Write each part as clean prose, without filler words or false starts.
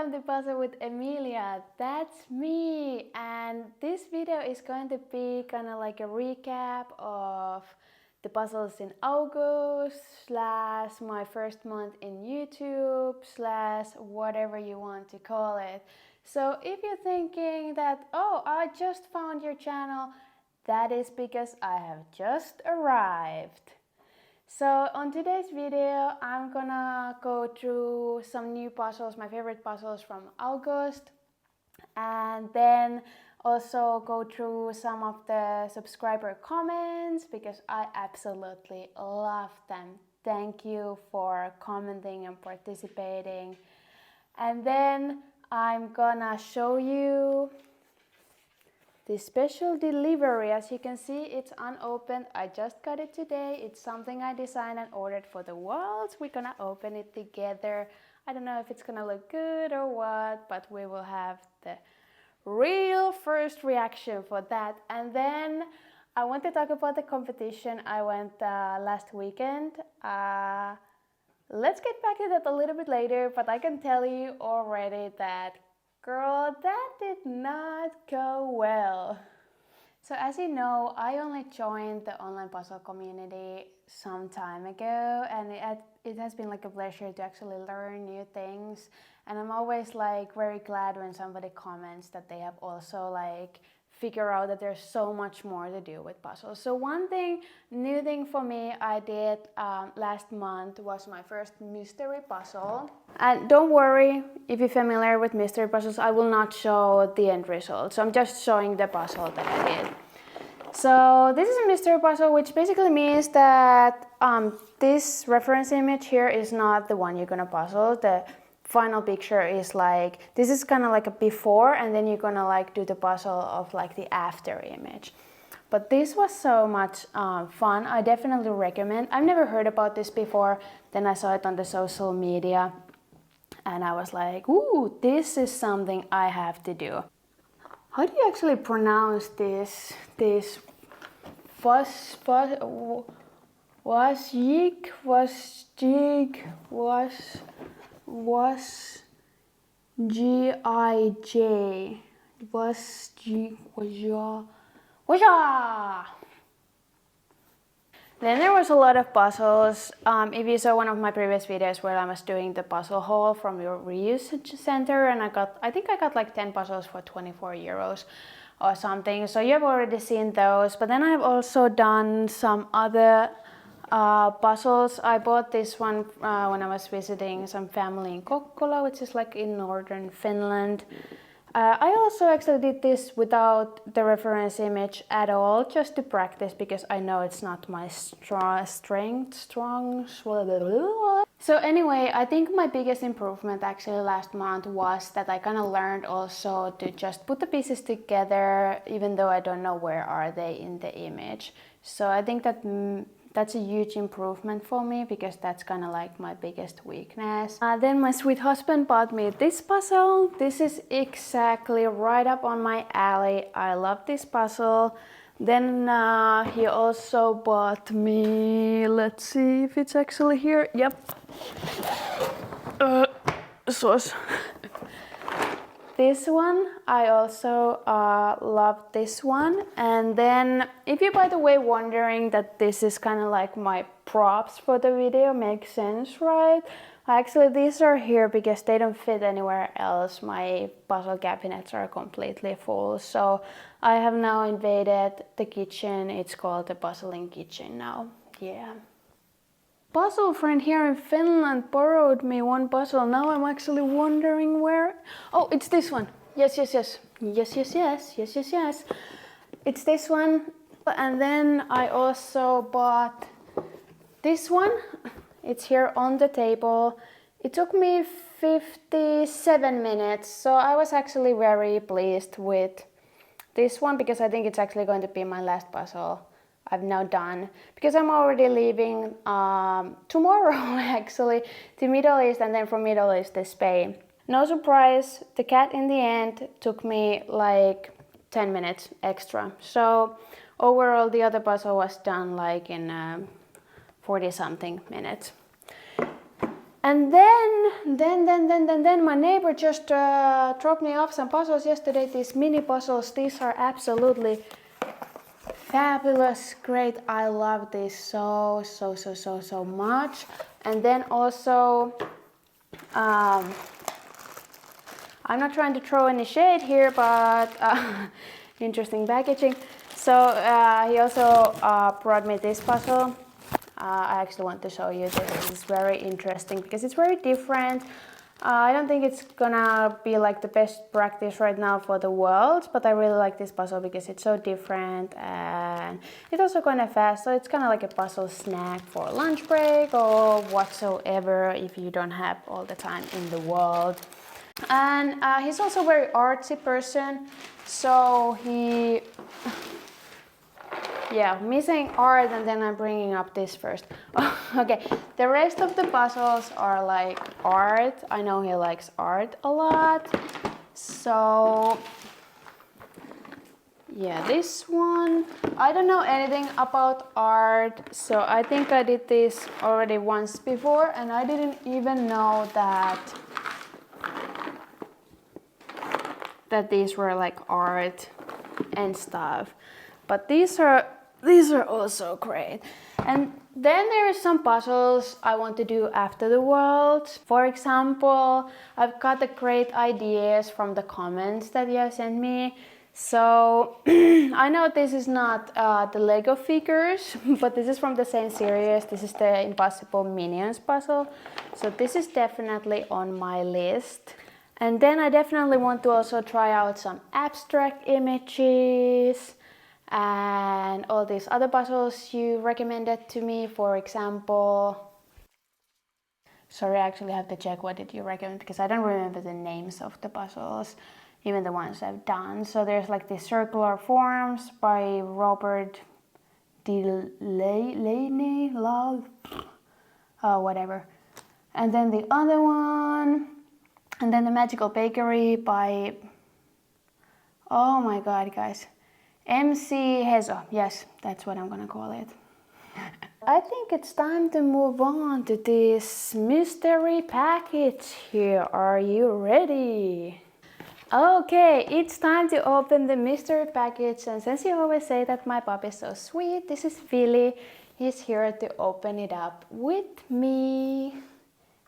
Welcome to Puzzle with Emilia, that's me, and this video is going to be kind of like a recap of the puzzles in August slash my first month in YouTube slash whatever you want to call it. So if you're thinking that, oh, I just found your channel, that is because I have just arrived. So on today's video, I'm gonna go through some new puzzles, my favorite puzzles from August, and then also go through some of the subscriber comments because I absolutely love them. Thank you for commenting and participating. And then I'm gonna show you the special delivery. As you can see, it's unopened. I just got it today. It's something I designed and ordered for the world. We're gonna open it together. I don't know if it's gonna look good or what, but we will have the real first reaction for that. And then I want to talk about the competition I went last weekend. Let's get back to that a little bit later, but I can tell you already that girl, that did not go well. So as you know, I only joined the online puzzle community some time ago, and it has been like a pleasure to actually learn new things. And I'm always like very glad when somebody comments that they have also like figure out that there's so much more to do with puzzles. So one new thing for me I did last month was my first mystery puzzle. And don't worry, if you're familiar with mystery puzzles, I will not show the end result. So I'm just showing the puzzle that I did. So this is a mystery puzzle, which basically means that this reference image here is not the one you're gonna puzzle. The final picture is like, this is kind of like a before, and then you're gonna like do the puzzle of like the after image. But this was so much fun. I definitely recommend. I've never heard about this before. Then I saw it on the social media and I was like, ooh, this is something I have to do. How do you actually pronounce this? Wasgij, Then there was a lot of puzzles. If you saw one of my previous videos where I was doing the puzzle haul from your reuse center, and I think I got like 10 puzzles for 24 euros or something. So you have already seen those. But then I've also done some other puzzles. I bought this one when I was visiting some family in Kokkola, which is like in northern Finland. I also actually did this without the reference image at all, just to practice, because I know it's not my strength. So anyway, I think my biggest improvement actually last month was that I kind of learned also to just put the pieces together, even though I don't know where are they in the image. So I think that that's a huge improvement for me, because that's kind of like my biggest weakness. Then my sweet husband bought me this puzzle. This is exactly right up on my alley. I love this puzzle. Then he also bought me, let's see if it's actually here. Yep. This one, I also love this one. And then, if you're by the way wondering that this is kind of like my props for the video, makes sense, right? Actually, these are here because they don't fit anywhere else. My puzzle cabinets are completely full. So I have now invaded the kitchen. It's called the puzzling kitchen now. Yeah. Puzzle friend here in Finland borrowed me one puzzle. Now I'm actually wondering where. Oh, it's this one. Yes. It's this one. And then I also bought this one. It's here on the table. It took me 57 minutes. So I was actually very pleased with this one, because I think it's actually going to be my last puzzle I've now done, because I'm already leaving tomorrow actually to Middle East, and then from Middle East to Spain. No surprise, the cat in the end took me like 10 minutes extra. So overall the other puzzle was done like in 40 something minutes. And then my neighbor just dropped me off some puzzles yesterday, these mini puzzles. These are absolutely fabulous, great. I love this so much. And then also, I'm not trying to throw any shade here, but interesting packaging. So he also brought me this puzzle. I actually want to show you this. This is very interesting because it's very different. I don't think it's gonna be like the best practice right now for the world, but I really like this puzzle because it's so different and it's also kind of fast. So it's kind of like a puzzle snack for lunch break or whatsoever if you don't have all the time in the world. And he's also a very artsy person, so he... Yeah, missing art, and then I'm bringing up this first. Okay, the rest of the puzzles are like art. I know he likes art a lot. So yeah, this one, I don't know anything about art, so I think I did this already once before and I didn't even know that these were like art and stuff. But these are also great. And then there are some puzzles I want to do after the world. For example, I've got the great ideas from the comments that you have sent me. So I know this is not the Lego figures, but this is from the same series. This is the Impossible Minions puzzle. So this is definitely on my list. And then I definitely want to also try out some abstract images and all these other puzzles you recommended to me. For example, sorry, I actually have to check what did you recommend because I don't remember the names of the puzzles, even the ones I've done. So there's like the circular forms by Robert Delaney, whatever. And then the other one, and then the Magical Bakery by, oh my god guys, MC Hezo. Yes, that's what I'm gonna call it. I think it's time to move on to this mystery package here. Are you ready? Okay, it's time to open the mystery package, and since you always say that my pup is so sweet, this is Philly. He's here to open it up with me.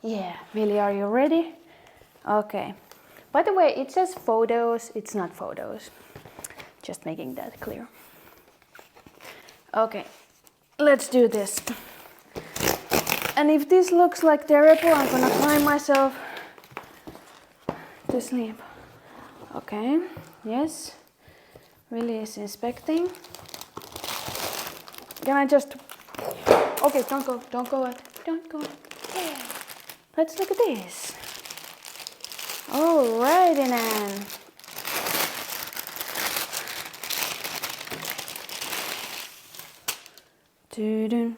Yeah, Philly, are you ready? Okay. By the way, it says photos, it's not photos. Just making that clear. Okay, let's do this. And if this looks like terrible, I'm gonna cry myself to sleep. Okay, yes. Willie is inspecting. Can I just... Okay, don't go out. Don't go. Yeah. Let's look at this. Alrighty then. Doo-doo.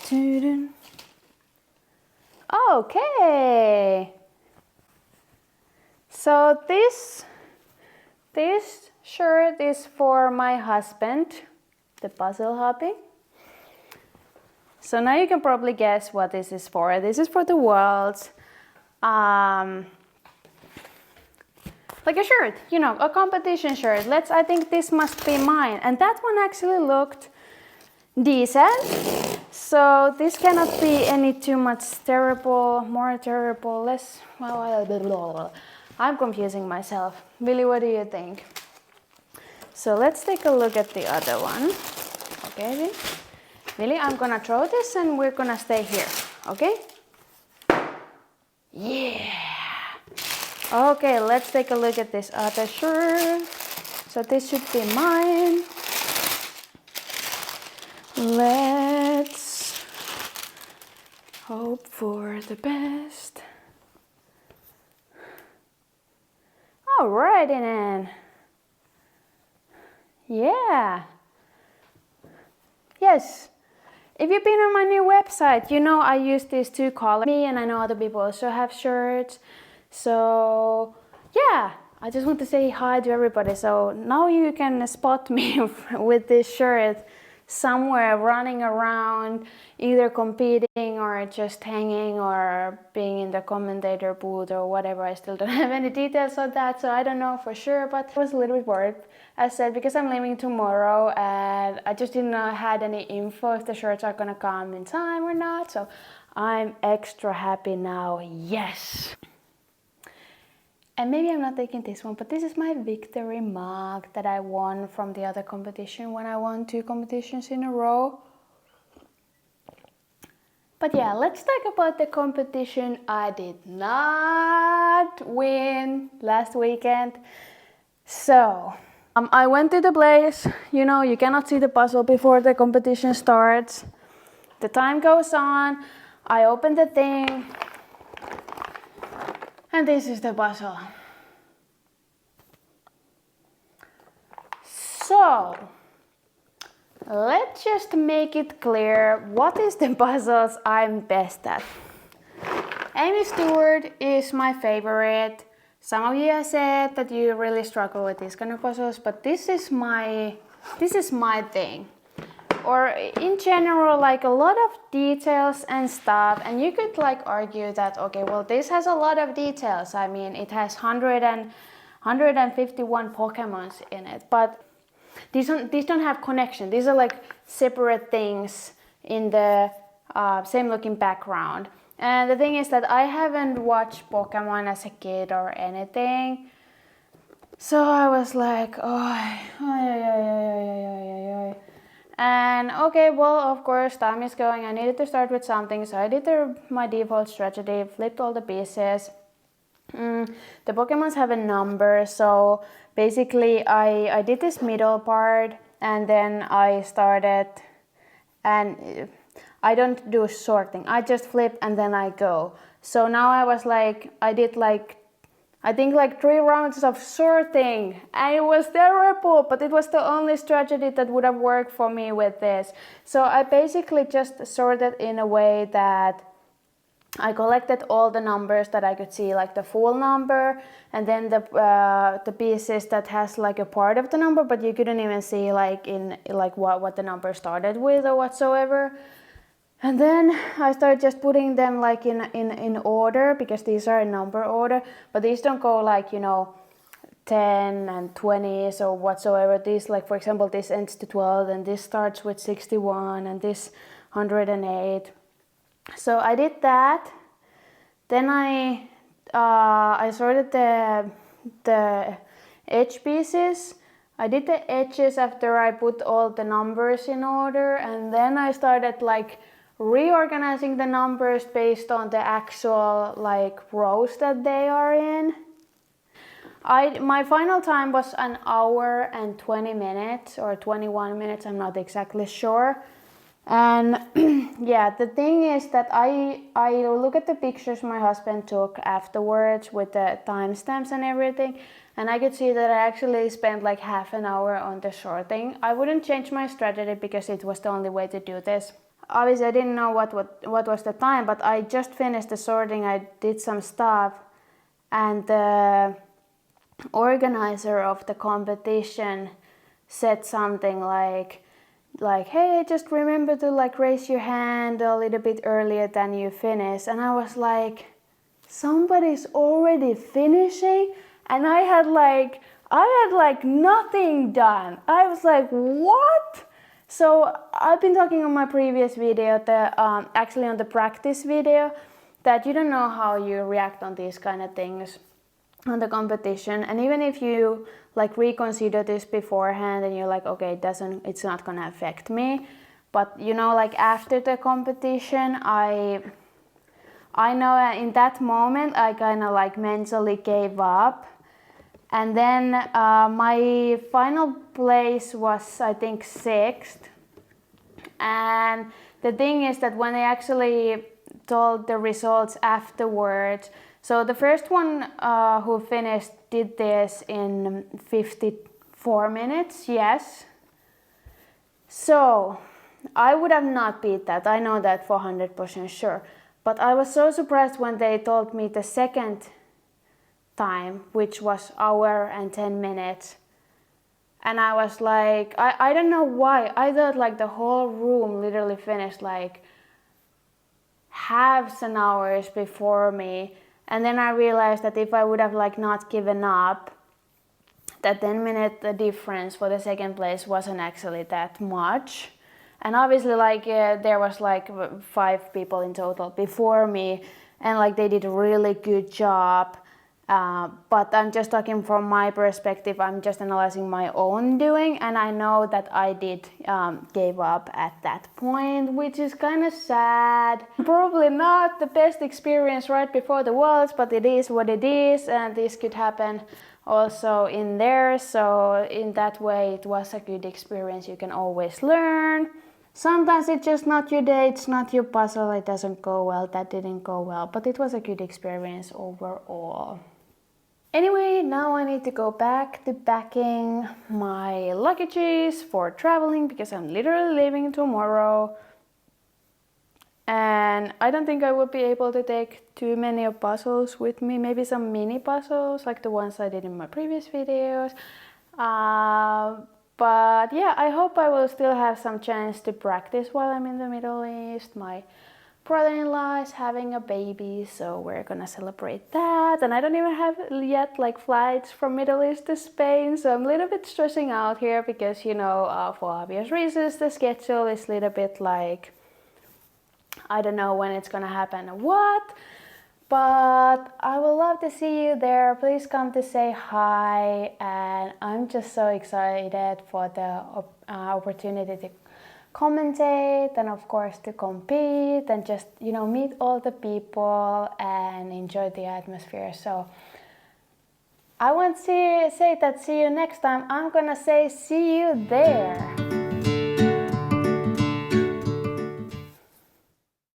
Doo-doo. Okay. So this shirt is for my husband, the puzzle hobby. So now you can probably guess what this is for. This is for the world. Like a shirt, you know, a competition shirt. I think this must be mine. And that one actually looked decent. So this cannot be any too much terrible, more terrible, less, well, I'm confusing myself. Billy, what do you think? So let's take a look at the other one. Okay, Billy, I'm gonna throw this and we're gonna stay here, okay? Yeah! Okay, let's take a look at this other shirt. So this should be mine. Let's hope for the best. Alrighty then. Yeah. Yes. If you've been on my new website, you know I use these two colors. Me and I know other people also have shirts. So yeah, I just want to say hi to everybody. So now you can spot me with this shirt. somewhere running around, either competing or just hanging or being in the commentator booth or whatever. I still don't have any details on that, so I don't know for sure, but I was a little bit worried, as I said, because I'm leaving tomorrow and I just didn't know had any info if the shirts are gonna come in time or not, so I'm extra happy now, yes! And maybe I'm not taking this one, but this is my victory mug that I won from the other competition when I won 2 competitions in a row. But yeah, let's talk about the competition I did not win last weekend. So, I went to the place, you know, you cannot see the puzzle before the competition starts. The time goes on, I open the thing, and this is the puzzle. So, let's just make it clear what is the puzzles I'm best at. Amy Stewart is my favorite. Some of you have said that you really struggle with these kind of puzzles, but this is my thing. Or in general, like a lot of details and stuff, and you could like argue that, okay, well, this has a lot of details. I mean, it has 151 Pokemons in it, but these don't have connection. These are like separate things in the same looking background. And the thing is that I haven't watched Pokemon as a kid or anything. So I was like, and okay, well, of course, time is going. I needed to start with something, so I did my default strategy, flipped all the pieces. The Pokemons have a number, so basically I did this middle part, and then I started, and I don't do sorting. I just flip and then I go. So now I was like, I did like, I think like 3 rounds of sorting, and it was terrible, but it was the only strategy that would have worked for me with this. So I basically just sorted in a way that I collected all the numbers that I could see, like the full number, and then the pieces that has like a part of the number, but you couldn't even see like in like what the number started with or whatsoever. And then I started just putting them like in order, because these are in number order, but these don't go like, you know, 10 and 20s or whatsoever. These, like for example, this ends to 12 and this starts with 61 and this 108. So I did that. Then I sorted the edge pieces. I did the edges after I put all the numbers in order, and then I started like reorganizing the numbers based on the actual like rows that they are in. My final time was 1 hour and 20 minutes or 21 minutes, I'm not exactly sure. And yeah, the thing is that I look at the pictures my husband took afterwards with the timestamps and everything, and I could see that I actually spent like half an hour on the sorting. I wouldn't change my strategy because it was the only way to do this. Obviously I didn't know what was the time, but I just finished the sorting, I did some stuff, and the organizer of the competition said something like, hey, just remember to like raise your hand a little bit earlier than you finish. And I was like, somebody's already finishing? And I had like nothing done. I was like, what? So I've been talking on my previous video, actually on the practice video, that you don't know how you react on these kind of things on the competition. And even if you like reconsider this beforehand and you're like, okay, it's not gonna affect me, but you know, like after the competition, I know in that moment I kind of like mentally gave up. And then my final place was, I think, 6th. And the thing is that when they actually told the results afterwards, so the first one who finished did this in 54 minutes, yes. So I would have not beat that, I know that for 100% sure. But I was so surprised when they told me the second time, which was 1 hour and 10 minutes. And I was like, I don't know why, I thought like the whole room literally finished like halves an hours before me. And then I realized that if I would have like not given up, that 10-minute difference for the second place wasn't actually that much. And obviously like there was like 5 people in total before me, and like they did a really good job. But I'm just talking from my perspective, I'm just analyzing my own doing, and I know that I did gave up at that point, which is kind of sad. Probably not the best experience right before the Worlds, but it is what it is, and this could happen also in there. So in that way it was a good experience. You can always learn. Sometimes it's just not your day, it's not your puzzle, it doesn't go well, that didn't go well, but it was a good experience overall. Anyway, now I need to go back to packing my luggages for traveling, because I'm literally leaving tomorrow. And I don't think I will be able to take too many puzzles with me, maybe some mini puzzles like the ones I did in my previous videos. But yeah, I hope I will still have some chance to practice while I'm in the Middle East. My brother-in-law is having a baby, so we're gonna celebrate that. And I don't even have yet like flights from Middle East to Spain, so I'm a little bit stressing out here because, you know, for obvious reasons, the schedule is a little bit like, I don't know when it's gonna happen or what. But I would love to see you there. Please come to say hi, and I'm just so excited for the opportunity to commentate, and of course to compete, and just, you know, meet all the people and enjoy the atmosphere. So I won't say that see you next time. I'm gonna say see you there.